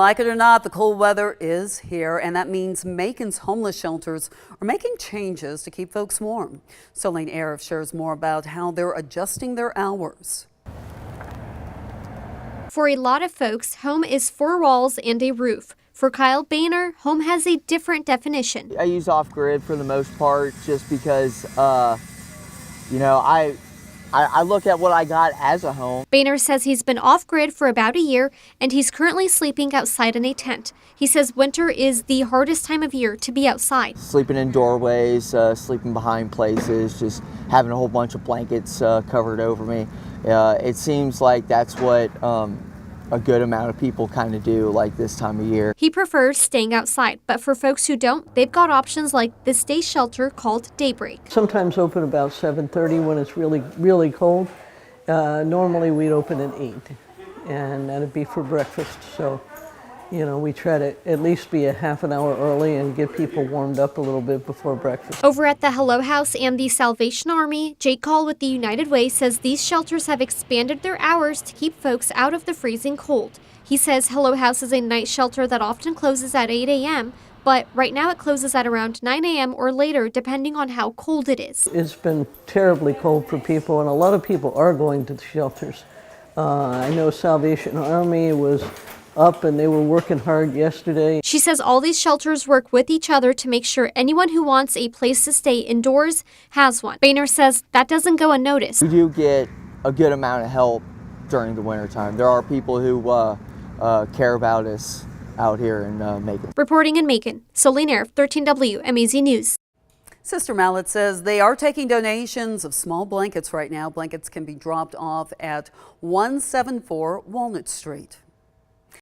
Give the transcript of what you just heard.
Like it or not, the cold weather is here, and that means Macon's homeless shelters are making changes to keep folks warm. Solene Arif shares more about how they're adjusting their hours. For a lot of folks, home is four walls and a roof. For Kyle Boehner, home has a different definition. I use off-grid for the most part just because, I look at what I got as a home. Boehner says he's been off-grid for about a year, and he's currently sleeping outside in a tent. He says winter is the hardest time of year to be outside. Sleeping in doorways, sleeping behind places, just having a whole bunch of blankets covered over me. It seems like that's what a good amount of people kind of do like this time of year. He prefers staying outside, but for folks who don't, they've got options like this day shelter called Daybreak. Sometimes open about 7:30 when it's really cold. Normally we'd open at 8, and that'd be for breakfast. So, we try to at least be a half an hour early and get people warmed up a little bit before breakfast. Over at the Hello House and the Salvation Army, Jake Call with the United Way says these shelters have expanded their hours to keep folks out of the freezing cold. He says Hello House is a night shelter that often closes at 8 a.m., but right now it closes at around 9 a.m. or later, depending on how cold it is. It's been terribly cold for people, and a lot of people are going to the shelters. I know Salvation Army was up and they were working hard yesterday. She says all these shelters work with each other to make sure anyone who wants a place to stay indoors has one. Boehner says that doesn't go unnoticed. We do get a good amount of help during the winter time. There are people who care about us out here in Macon. Reporting in Macon, Solene Arif, 13 WMAZ News. Sister Mallet says they are taking donations of small blankets right now. Blankets can be dropped off at 174 Walnut Street.